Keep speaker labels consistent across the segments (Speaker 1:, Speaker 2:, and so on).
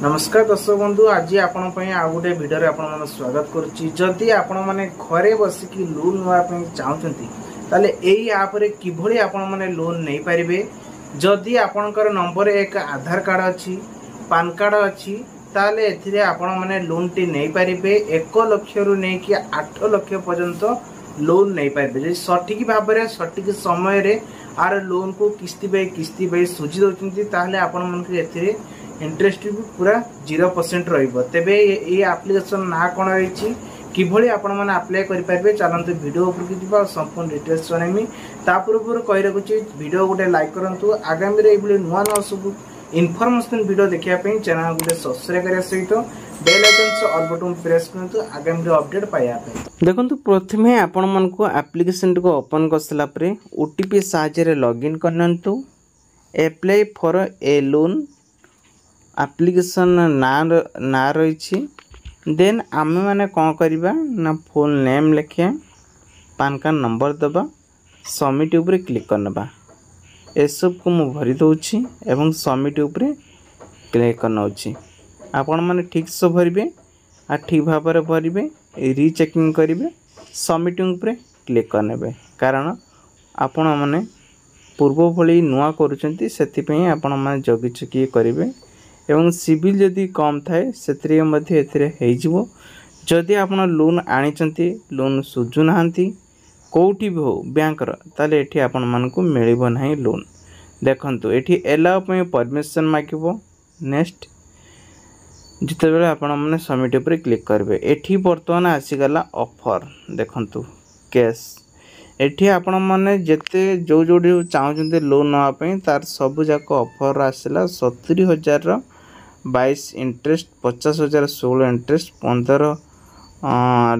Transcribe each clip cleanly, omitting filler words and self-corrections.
Speaker 1: नमस्कार दर्शक बंधु, आज आपण आउ गोटे भिडियो रे आपण स्वागत करुच्ची। जदि आपण माने घरे बसिकी लोन नापी चाहते ताले एई आप रे किभली आपण माने लोन नहीं पारिबे। जदि आपणकर नंबर एक आधार कार्ड अच्छी पान कार्ड अच्छी ताले एथिरे आपण माने लोन टी नहीं पारिबे। 1 लाख रु नहीं कि 8 लाख पर्यंत लोन नहीं पारिबे। जे सठिक भाव में सठिक समय रे आर लोन को किस्ती बाय सुझी दउचंती ताले आपण मन के एथिरे इंटरेस्ट भी पूरा 0% रहिबो। तेबे ये एप्लिकेशन ना कोन रहिछि किभली आपण माने अप्लाई करि पारबे चलंतु वीडियो ऊपर के दिबा संपूर्ण डिटेल्स जणाइमी। ता पूर्व कहि रखुछि वीडियो गोटे लाइक करंतु। आगामी रे एबले नुवा नुवा सब इन्फॉर्मेशन वीडियो देखिया पई चैनल गोटे सब्सक्राइब करिया सहित बेल आइकन से ऑल बटन प्रेस करंतु आगामी रे अपडेट पाया पई। देखंतु प्रथमे आपण मन को एप्लिकेशन को ओपन करसला परे ओटीपी साहाय्य रे लॉगिन करनंतु। Apply for a loan application ना रही। देन आम मैंने कौन करवा ना फुल नेम लिखिया पान कार्ड नंबर दबा सबमिट उपरे क्लिक करना। ए सब को मु भरी दउछि एवं सबमिट उपरे क्लिक करना। आपण माने ठीक से भरबे आ ठीक भाव में भरबे रीचेकिंग करेंगे सबमिटिंग उपरे क्लिक करने। कारण आपण माने पूर्व भली नुआ करूछंती सेति आपण माने जगी चुकी करेंगे। एवं सिविल जदि कम थाए से मध्य जदि आपण लोन आनी लोन सुझु ना कौटी भी हो बैंकर ताले एठी आपण मन को मिलिबो नाही लोन। देखंतु एठी एलाउ पे परमिशन मागिबो। नेक्स्ट जिते बेले आपण माने सबमिट पर क्लिक करबे। एठी वर्तमान आसीगला ऑफर। देखंतु कैश एठी आपण माने जेते जो जोडी चाहउछन्ते लोन नवा पे तार सब जाक ऑफर आसीला 70,000 22 इंटरेस्ट 50,000 16 इंटरेस्ट 15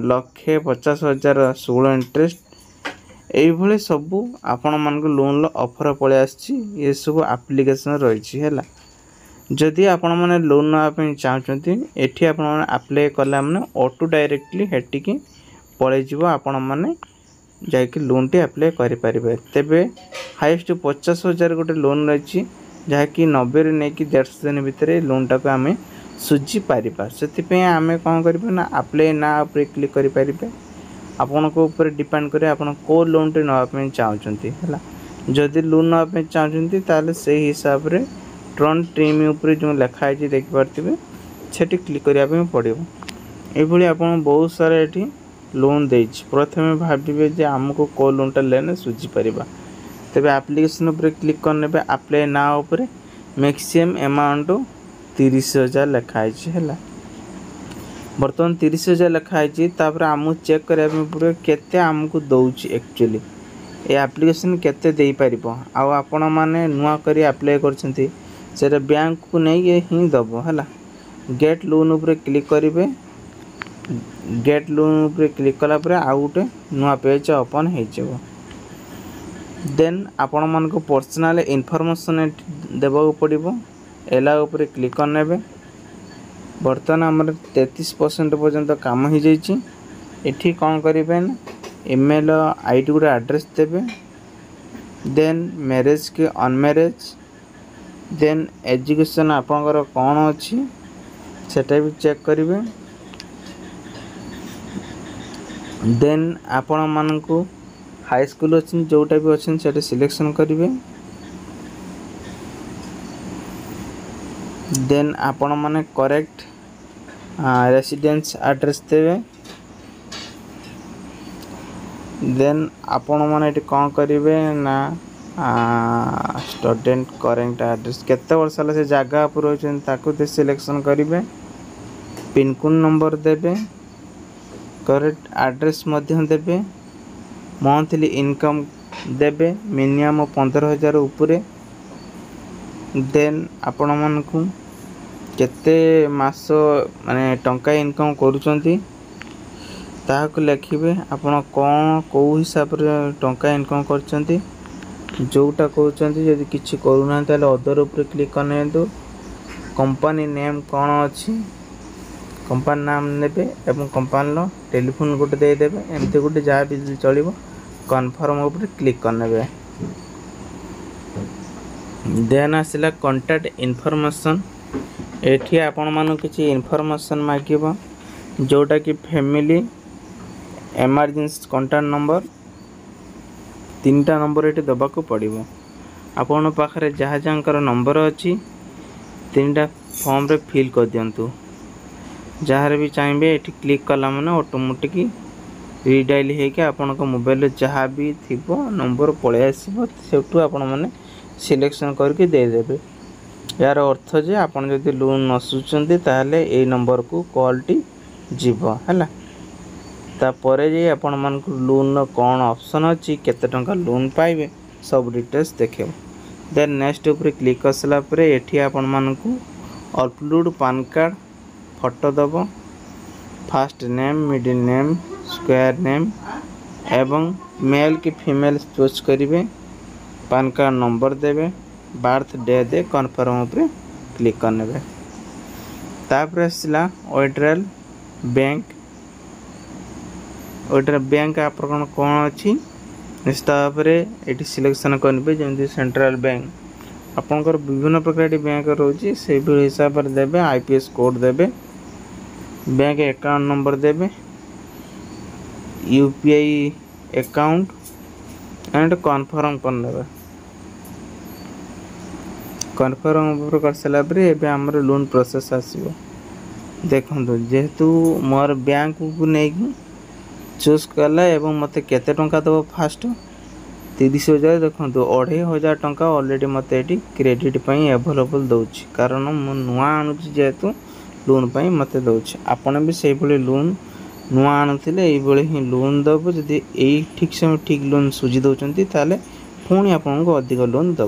Speaker 1: लाख 50,000 16 इंटरेस्ट ये सबू आपण मान लोन ऑफर पड़े ये सब एप्लिकेशन रही है। जदि आपण मैंने लोन नापी चाहते एटी आपण मैंने अप्लाई कला मैंने ऑटो डायरेक्टली हेटिकी पलि जीव आपण मैंने जाकि लोन टी अप्लाई करें। तेबे हाईएस्ट 50,000 गोटे लोन रही जहाँकि 90 नहीं कि 150 दिन भितर लोन टाक आम सुझी पार से आम कौन करें ना अप्लाई ना उपर क्लिक करें। आपण को ऊपर डिपेंड करे आपण को लोन टे नापी चाहते है। जदि लोन नापी चाहते ताले से हिसाब रे ट्रन ट्रीम ऊपर जो लिखाई देखिपारे से क्लिक करने पड़ो। ये आप बहुत सारा ये लोन दे प्रथम भावे जे आमको को लोनटा लेने सुझी पार। तेबे एप्लिकेशन ऊपर क्लिक करने पे अप्लाई ना ऊपर मैक्सिमम अमाउंट 30,000 लिखाई है। बर्तमान 30,000 लिखाई आमको चेक करने पड़े केते आमको दौची एक्चुअली ये एप्लिकेशन केते दे पारिबो। आउ आपण माने नुआ करी अप्लाई करछंती सेटा बैंक को नहीं ही दबो है। गेट लोन ऊपर क्लिक करेंगे। गेट लोन ऊपर क्लिक कला परे आउ गोटे नुआ पेज ओपन हो जाए। देन आपण मन को पर्सनल इनफॉरमेशन देवा पड़ो। एला ऊपर क्लिक करने। बर्तमान आमर 33% पर्यंत काम हो जाइए। एठी कौन करेंगे ना ईमेल आईडी गोटे एड्रेस देवे। देन मैरिज के अनमैरिज देन एजुकेशन आपंकर कौन अच्छी सेटा भी चेक करेंगे। देन आपण मान को हाई स्कूल अच्छी जोटा भी अच्छी से सिलेक्शन करेंगे। देन आपण माने करेक्ट रेसिडेंस एड्रेस देवे। देन आपण माने कौन करेंगे ना स्टूडेंट करेक्ट एड्रेस केते वर्ष से जगह पर रही सिलेक्शन करेंगे। पिनकोड नंबर देवे। करेक्ट एड्रेस देवे। मंथली इनकम देवे मिनिमम 15,000 उपरे। देन आपण मन को केते मास माने टंका इनकम करूचंती ताहाको लिखिबे। आपण कौन को हिसाब रे टंका इनकम करचंती जोटा कहउचंती यदि किछि करूना ताले अदर ऊपर क्लिक करने दो। कंपनी नेम कौन अच्छी कंपनी नाम नेबे एवं कंपनी लो टेलीफोन गोटे दे देबे। एमती गोटे जहाँ भी चलिबो कन्फर्म ऊपर क्लिक करने। देन आसला कॉन्टैक्ट इनफॉरमेशन एठी आपण मानु किछि इनफॉरमेशन मागिबो जोटा कि फैमिली इमरजेंसी कांटेक्ट नंबर 3टा नंबर एठी दबाको पड़िबो। आपण पाखरे जहाँ जहाँकर नंबर अच्छी 3टा फॉर्म रे फिल कर दियंतु। जहाँ भी चाहिए ये क्लिक कला मैंने ऑटोमेटिक रिडाइल होकर आपण मोबाइल जहाँ भी थी नंबर पलि आसो से आपण मैंने सिलेक्शन करके देदेवे। यार अर्थ जे आपण जदि लोन नसुचंती ताहले ए नंबर को कॉल टी जीवो हैला। तापरे जे आपण मन को लोन कौन ऑप्शन अच्छी केते टंका लोन पाइबे सब डिटेल्स देखेबो। देन नेक्स्ट ऊपर क्लिक करसला परे एठी आपण मन को अपलोड पैन कार्ड फोटो दबो, first name, middle name, surname एवं मेल की फीमेल चूज करेंगे, पैन कार्ड नंबर देवे, बर्थ डे दे कन्फर्म पर क्लिक करने। तापर आसला विड्रॉल बैंक। विड्रॉल बैंक आप कौन अच्छी निश्चित भाव में सिलेक्शन करेंगे जमी सेंट्रल बैंक आपंकर विभिन्न प्रकार बैंक रोचे से हिसाब से देवे, आईपीएस कोड देवे, बैंक अकाउंट नंबर देवे, यूपीआई अकाउंट एंड कन्फर्म करने। कन्फर्म कर सारा आमर लोन प्रोसेस आसो। देखो जेहेतु मोर बैंक को नहीं चूज कला एवं मत केते टंका दब फास्ट 30,000 देखो 2,500 टंका ऑलरेडी मत ये क्रेडिट एभेलेबल दौर कारण मु नुआ आणुची जेहेतु लोन पाई मत दौर। आपण भी से लोन नुआ आणुले ही लोन दब जदि ठीक समय ठीक लोन सुझी दौरान ताले पुणी आपको अधिक लोन दब।